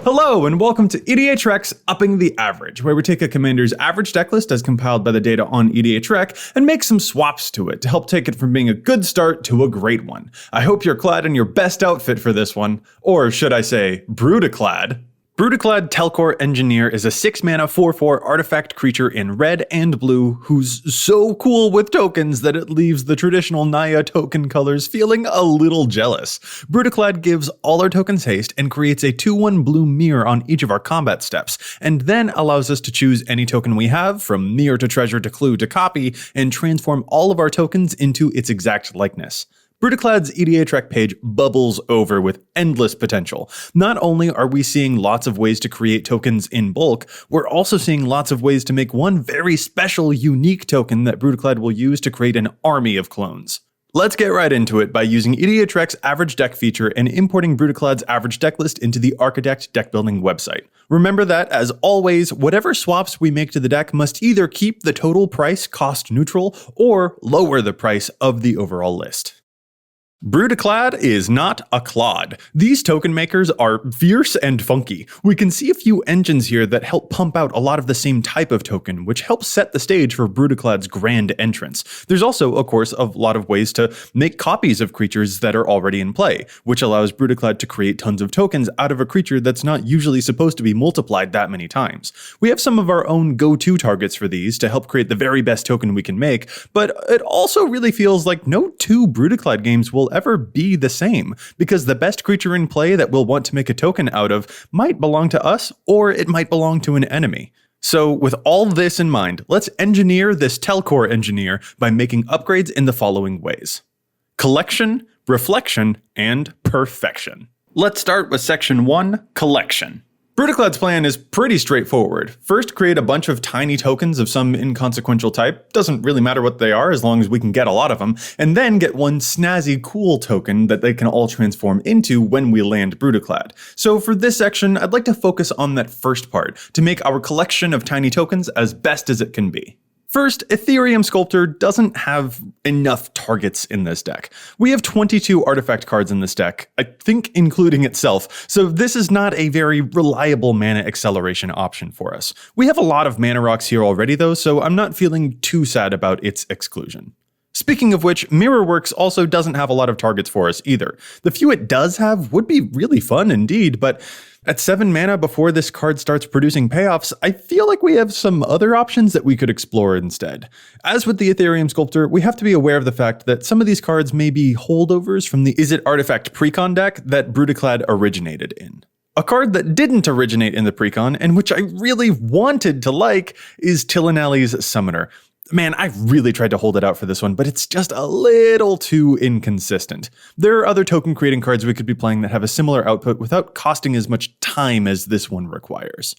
Hello and welcome to EDHREC's Upping the Average, where we take a commander's average decklist as compiled by the data on EDHREC and make some swaps to it to help take it from being a good start to a great one. I hope you're clad in your best outfit for this one, or should I say, Brudiclad. Brudiclad Telchor Engineer is a 6-mana 4/4 artifact creature in red and blue who's so cool with tokens that it leaves the traditional Naya token colors feeling a little jealous. Brudiclad gives all our tokens haste and creates a 2/1 blue mirror on each of our combat steps, and then allows us to choose any token we have, from mirror to treasure to clue to copy, and transform all of our tokens into its exact likeness. Brudiclad's EDHREC page bubbles over with endless potential. Not only are we seeing lots of ways to create tokens in bulk, we're also seeing lots of ways to make one very special, unique token that Brudiclad will use to create an army of clones. Let's get right into it by using EDHREC's average deck feature and importing Brudiclad's average decklist into the Architect deck building website. Remember that, as always, whatever swaps we make to the deck must either keep the total price cost neutral or lower the price of the overall list. Brudiclad is not a clod. These token makers are fierce and funky. We can see a few engines here that help pump out a lot of the same type of token, which helps set the stage for Brudiclad's grand entrance. There's also, of course, a lot of ways to make copies of creatures that are already in play, which allows Brudiclad to create tons of tokens out of a creature that's not usually supposed to be multiplied that many times. We have some of our own go-to targets for these to help create the very best token we can make, but it also really feels like no two Brudiclad games will ever be the same, because the best creature in play that we'll want to make a token out of might belong to us, or it might belong to an enemy. So with all this in mind, let's engineer this Telchor engineer by making upgrades in the following ways: collection, reflection, and perfection. Let's start with section 1, collection. Brudiclad's plan is pretty straightforward. First, create a bunch of tiny tokens of some inconsequential type, doesn't really matter what they are as long as we can get a lot of them, and then get one snazzy cool token that they can all transform into when we land Brudiclad. So for this section, I'd like to focus on that first part, to make our collection of tiny tokens as best as it can be. First, Ethereum Sculptor doesn't have enough targets in this deck. We have 22 artifact cards in this deck, I think including itself, so this is not a very reliable mana acceleration option for us. We have a lot of mana rocks here already though, so I'm not feeling too sad about its exclusion. Speaking of which, Mirrorworks also doesn't have a lot of targets for us either. The few it does have would be really fun indeed, but at 7 mana before this card starts producing payoffs, I feel like we have some other options that we could explore instead. As with the Ethereum Sculptor, we have to be aware of the fact that some of these cards may be holdovers from the Is It Artifact Precon deck that Brudiclad originated in. A card that didn't originate in the Precon, and which I really wanted to like, is Tillinelli's Summoner. Man, I really tried to hold it out for this one, but it's just a little too inconsistent. There are other token creating cards we could be playing that have a similar output without costing as much time as this one requires.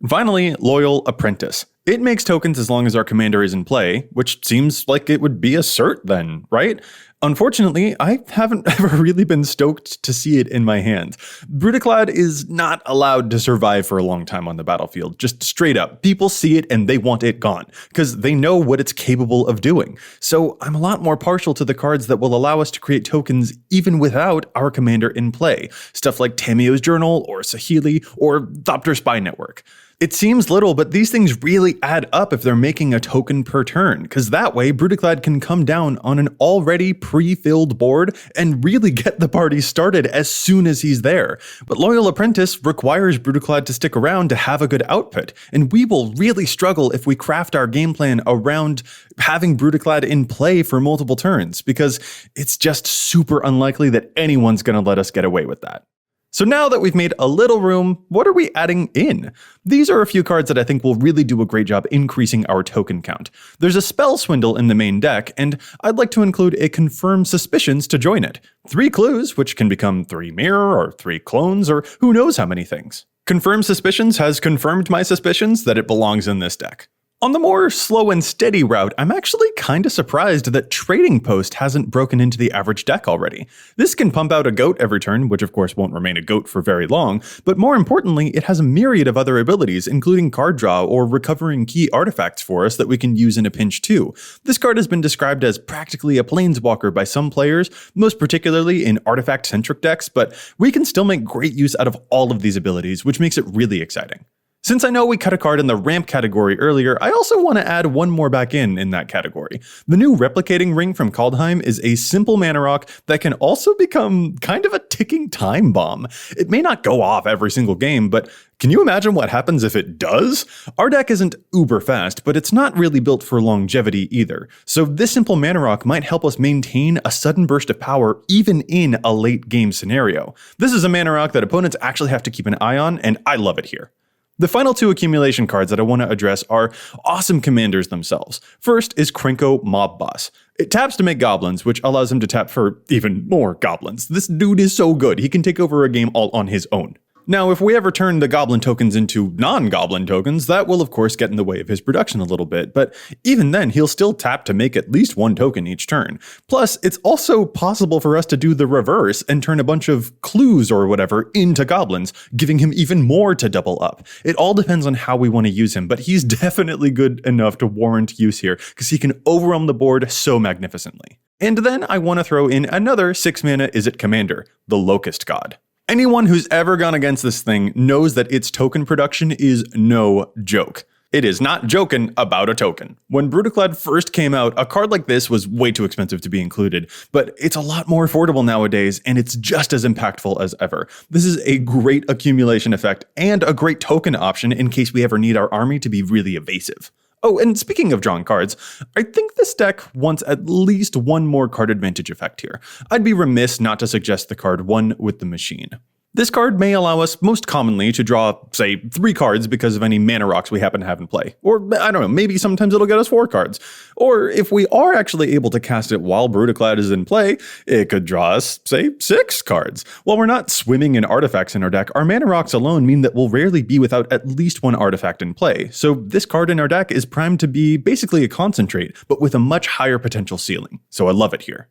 Finally, Loyal Apprentice. It makes tokens as long as our commander is in play, which seems like it would be a cert then, right? Unfortunately, I haven't ever really been stoked to see it in my hand. Brudiclad is not allowed to survive for a long time on the battlefield, just straight up. People see it and they want it gone, because they know what it's capable of doing. So I'm a lot more partial to the cards that will allow us to create tokens even without our commander in play. Stuff like Tamio's Journal, or Saheeli, or Thopter Spy Network. It seems little, but these things really add up if they're making a token per turn, because that way Brudiclad can come down on an already pre-filled board and really get the party started as soon as he's there. But Loyal Apprentice requires Brudiclad to stick around to have a good output, and we will really struggle if we craft our game plan around having Brudiclad in play for multiple turns, because it's just super unlikely that anyone's going to let us get away with that. So now that we've made a little room, what are we adding in? These are a few cards that I think will really do a great job increasing our token count. There's a Spell Swindle in the main deck, and I'd like to include a Confirm Suspicions to join it. 3 clues, which can become 3 mirror, or 3 clones, or who knows how many things. Confirm Suspicions has confirmed my suspicions that it belongs in this deck. On the more slow and steady route, I'm actually kinda surprised that Trading Post hasn't broken into the average deck already. This can pump out a goat every turn, which of course won't remain a goat for very long, but more importantly, it has a myriad of other abilities, including card draw or recovering key artifacts for us that we can use in a pinch too. This card has been described as practically a planeswalker by some players, most particularly in artifact-centric decks, but we can still make great use out of all of these abilities, which makes it really exciting. Since I know we cut a card in the ramp category earlier, I also want to add one more back in that category. The new Replicating Ring from Kaldheim is a simple mana rock that can also become kind of a ticking time bomb. It may not go off every single game, but can you imagine what happens if it does? Our deck isn't uber fast, but it's not really built for longevity either. So this simple mana rock might help us maintain a sudden burst of power even in a late game scenario. This is a mana rock that opponents actually have to keep an eye on, and I love it here. The final two accumulation cards that I want to address are awesome commanders themselves. First is Krenko Mob Boss. It taps to make goblins, which allows him to tap for even more goblins. This dude is so good, he can take over a game all on his own. Now, if we ever turn the goblin tokens into non-goblin tokens, that will of course get in the way of his production a little bit, but even then, he'll still tap to make at least one token each turn. Plus, it's also possible for us to do the reverse and turn a bunch of clues or whatever into goblins, giving him even more to double up. It all depends on how we want to use him, but he's definitely good enough to warrant use here, because he can overwhelm the board so magnificently. And then I want to throw in another 6 mana Izzet commander, the Locust God. Anyone who's ever gone against this thing knows that its token production is no joke. It is not joking about a token. When Brudiclad first came out, a card like this was way too expensive to be included, but it's a lot more affordable nowadays, and it's just as impactful as ever. This is a great accumulation effect and a great token option in case we ever need our army to be really evasive. Oh, and speaking of drawing cards, I think this deck wants at least one more card advantage effect here. I'd be remiss not to suggest the card One with the Machine. This card may allow us most commonly to draw, say, 3 cards because of any mana rocks we happen to have in play. Or, I don't know, maybe sometimes it'll get us 4 cards. Or if we are actually able to cast it while Brudiclad is in play, it could draw us, say, 6 cards. While we're not swimming in artifacts in our deck, our mana rocks alone mean that we'll rarely be without at least one artifact in play. So this card in our deck is primed to be basically a concentrate, but with a much higher potential ceiling. So I love it here.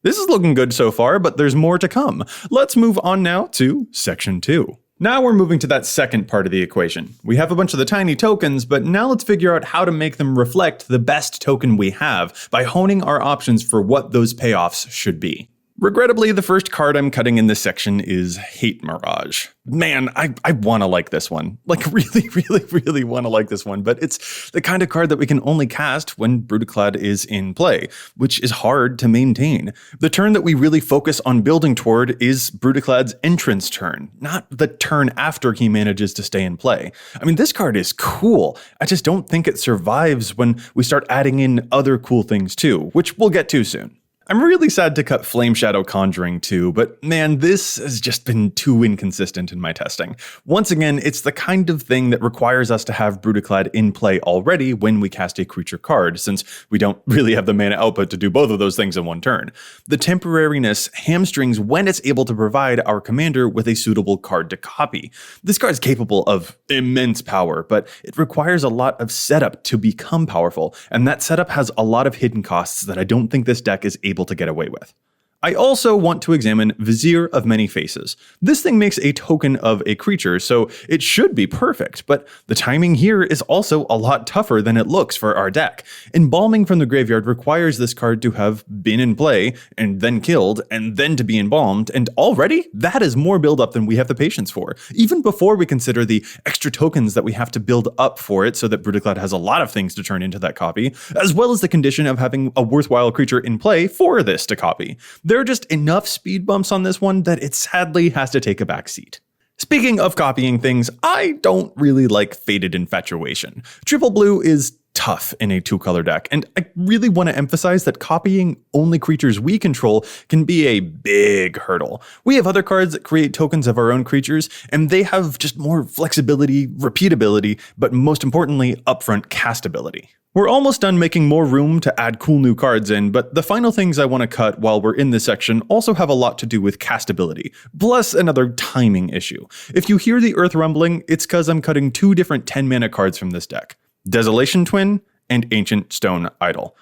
This is looking good so far, but there's more to come. Let's move on now to Section 2. Now we're moving to that second part of the equation. We have a bunch of the tiny tokens, but now let's figure out how to make them reflect the best token we have by honing our options for what those payoffs should be. Regrettably, the first card I'm cutting in this section is Hate Mirage. Man, I want to like this one. Like, really want to like this one, but it's the kind of card that we can only cast when Brudiclad is in play, which is hard to maintain. The turn that we really focus on building toward is Brudiclad's entrance turn, not the turn after he manages to stay in play. I mean, this card is cool. I just don't think it survives when we start adding in other cool things too, which we'll get to soon. I'm really sad to cut Flame Shadow Conjuring too, but man, this has just been too inconsistent in my testing. Once again, it's the kind of thing that requires us to have Brudiclad in play already when we cast a creature card, since we don't really have the mana output to do both of those things in one turn. The temporariness hamstrings when it's able to provide our commander with a suitable card to copy. This card is capable of immense power, but it requires a lot of setup to become powerful, and that setup has a lot of hidden costs that I don't think this deck is able to get away with. I also want to examine Vizier of Many Faces. This thing makes a token of a creature, so it should be perfect, but the timing here is also a lot tougher than it looks for our deck. Embalming from the graveyard requires this card to have been in play, and then killed, and then to be embalmed, and already that is more build-up than we have the patience for, even before we consider the extra tokens that we have to build up for it so that Brudiclad has a lot of things to turn into that copy, as well as the condition of having a worthwhile creature in play for this to copy. There are just enough speed bumps on this one that it sadly has to take a back seat. Speaking of copying things, I don't really like Fated Infatuation. Triple blue is tough in a 2-color deck, and I really want to emphasize that copying only creatures we control can be a big hurdle. We have other cards that create tokens of our own creatures, and they have just more flexibility, repeatability, but most importantly, upfront castability. We're almost done making more room to add cool new cards in, but the final things I want to cut while we're in this section also have a lot to do with castability, plus another timing issue. If you hear the earth rumbling, it's because I'm cutting 2 different 10-mana cards from this deck. Desolation Twin, and Ancient Stone Idol.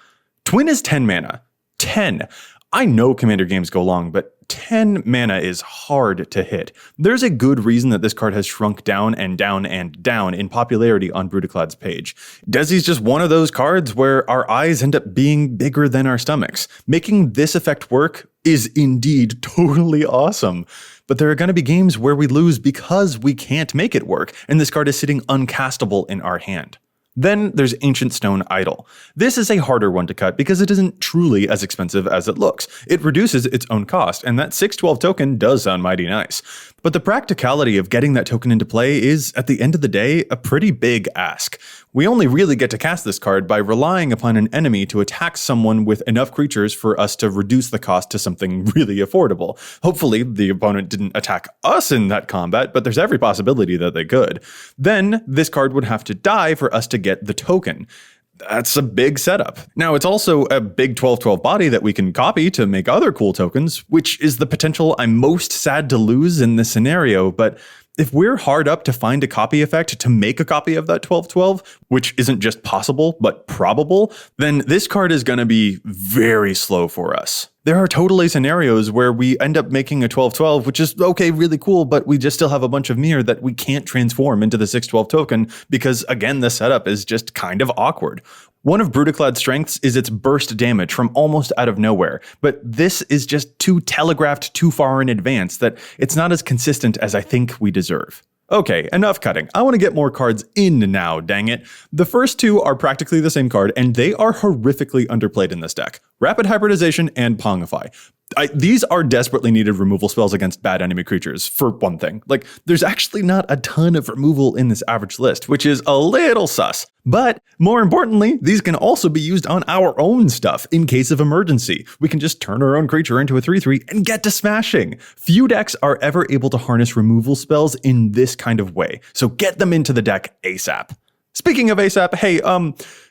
Twin is 10 mana. 10. I know Commander games go long, but 10 mana is hard to hit. There's a good reason that this card has shrunk down and down and down in popularity on Brudiclad's page. Desi's just one of those cards where our eyes end up being bigger than our stomachs. Making this effect work is indeed totally awesome. But there are going to be games where we lose because we can't make it work, and this card is sitting uncastable in our hand. Then there's Ancient Stone Idol. This is a harder one to cut because it isn't truly as expensive as it looks. It reduces its own cost, and that 6/12 token does sound mighty nice. But the practicality of getting that token into play is, at the end of the day, a pretty big ask. We only really get to cast this card by relying upon an enemy to attack someone with enough creatures for us to reduce the cost to something really affordable. Hopefully, the opponent didn't attack us in that combat, but there's every possibility that they could. Then, this card would have to die for us to get the token. That's a big setup. Now, it's also a big 12/12 body that we can copy to make other cool tokens, which is the potential I'm most sad to lose in this scenario, but if we're hard up to find a copy effect to make a copy of that 12/12, which isn't just possible, but probable, then this card is going to be very slow for us. There are totally scenarios where we end up making a 12/12, which is okay, really cool, but we just still have a bunch of mirror that we can't transform into the 6/12 token because, again, the setup is just kind of awkward. One of Brudiclad's strengths is its burst damage from almost out of nowhere, but this is just too telegraphed too far in advance that it's not as consistent as I think we deserve. Okay, enough cutting. I want to get more cards in now, dang it. The first two are practically the same card, and they are horrifically underplayed in this deck. Rapid Hybridization and Pongify. These are desperately needed removal spells against bad enemy creatures, for one thing. Like, there's actually not a ton of removal in this average list, which is a little sus. But, more importantly, these can also be used on our own stuff in case of emergency. We can just turn our own creature into a 3/3 and get to smashing. Few decks are ever able to harness removal spells in this kind of way, so get them into the deck ASAP. Speaking of ASAP, hey,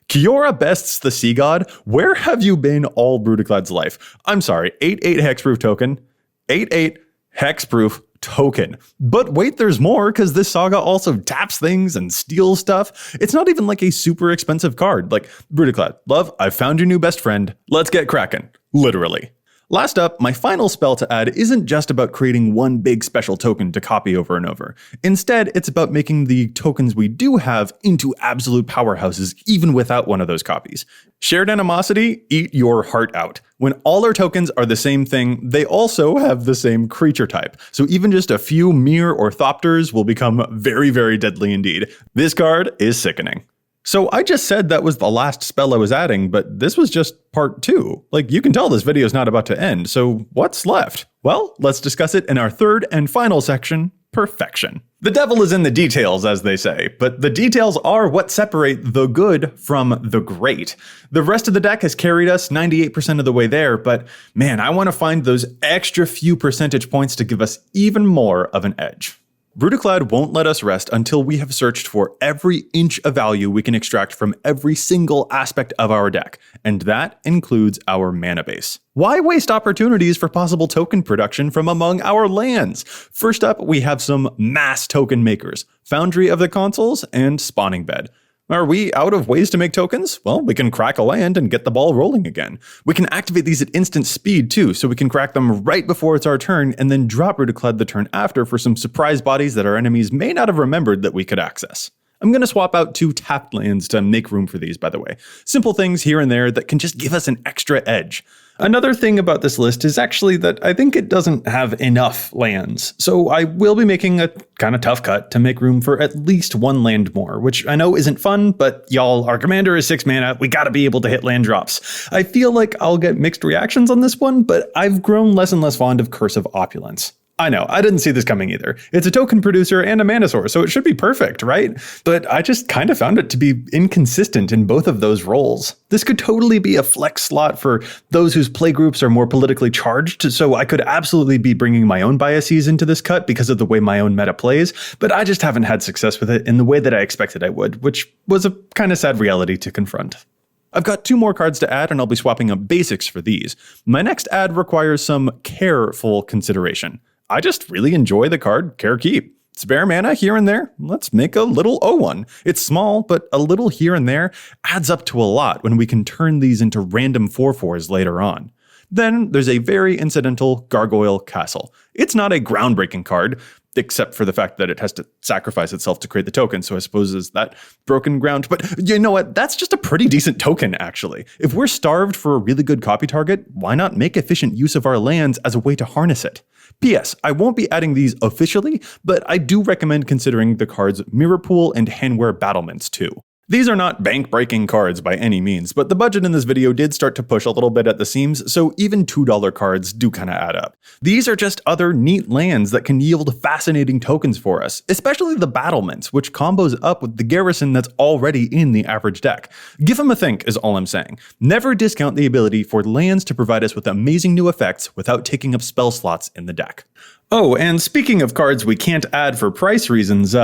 Kiora Best's the Sea God. Where have you been all Brudiclad's life? I'm sorry, 8/8 hexproof token. 8/8 hexproof token. But wait, there's more, because this saga also taps things and steals stuff. It's not even like a super expensive card. Like, Brudiclad, love, I've found your new best friend. Let's get cracking. Literally. Last up, my final spell to add isn't just about creating one big special token to copy over and over. Instead, it's about making the tokens we do have into absolute powerhouses even without one of those copies. Shared Animosity, eat your heart out. When all our tokens are the same thing, they also have the same creature type. So even just a few Mirror or Thopters will become very, very deadly indeed. This card is sickening. So I just said that was the last spell I was adding, but this was just part 2. Like, you can tell this video is not about to end, so what's left? Well, let's discuss it in our third and final section, Perfection. The devil is in the details, as they say, but the details are what separate the good from the great. The rest of the deck has carried us 98% of the way there, but man, I want to find those extra few percentage points to give us even more of an edge. Brudiclad won't let us rest until we have searched for every inch of value we can extract from every single aspect of our deck, and that includes our mana base. Why waste opportunities for possible token production from among our lands? First up, we have some mass token makers, Foundry of the Consoles and Spawning Bed. Are we out of ways to make tokens? Well, we can crack a land and get the ball rolling again. We can activate these at instant speed too, so we can crack them right before it's our turn and then drop Brudiclad the turn after for some surprise bodies that our enemies may not have remembered that we could access. I'm going to swap out 2 tapped lands to make room for these, by the way. Simple things here and there that can just give us an extra edge. Another thing about this list is actually that I think it doesn't have enough lands, so I will be making a kind of tough cut to make room for at least 1 land more, which I know isn't fun, but y'all, our commander is 6 mana, we gotta be able to hit land drops. I feel like I'll get mixed reactions on this one, but I've grown less and less fond of Curse of Opulence. I know, I didn't see this coming either. It's a token producer and a mana source, so it should be perfect, right? But I just kind of found it to be inconsistent in both of those roles. This could totally be a flex slot for those whose playgroups are more politically charged, so I could absolutely be bringing my own biases into this cut because of the way my own meta plays, but I just haven't had success with it in the way that I expected I would, which was a kind of sad reality to confront. I've got 2 more cards to add, and I'll be swapping up basics for these. My next ad requires some careful consideration. I just really enjoy the card Care Keep. Spare mana here and there? Let's make a little O1. It's small, but a little here and there adds up to a lot when we can turn these into random 4/4s later on. Then there's a very incidental Gargoyle Castle. It's not a groundbreaking card, except for the fact that it has to sacrifice itself to create the token, so I suppose is that broken ground. But you know what? That's just a pretty decent token, actually. If we're starved for a really good copy target, why not make efficient use of our lands as a way to harness it? P.S. I won't be adding these officially, but I do recommend considering the cards Mirror Pool and Handwear Battlements too. These are not bank-breaking cards by any means, but the budget in this video did start to push a little bit at the seams, so even $2 cards do kinda add up. These are just other neat lands that can yield fascinating tokens for us, especially the Battlements, which combos up with the Garrison that's already in the average deck. Give them a think is all I'm saying. Never discount the ability for lands to provide us with amazing new effects without taking up spell slots in the deck. Oh, and speaking of cards we can't add for price reasons,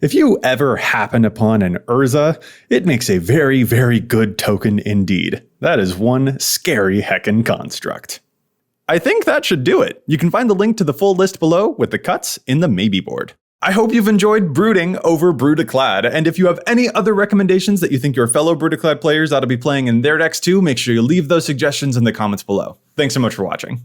if you ever happen upon an Urza, it makes a very, very good token indeed. That is one scary heckin' construct. I think that should do it. You can find the link to the full list below with the cuts in the maybe board. I hope you've enjoyed brooding over Brudiclad, and if you have any other recommendations that you think your fellow Brudiclad players ought to be playing in their decks too, make sure you leave those suggestions in the comments below. Thanks so much for watching.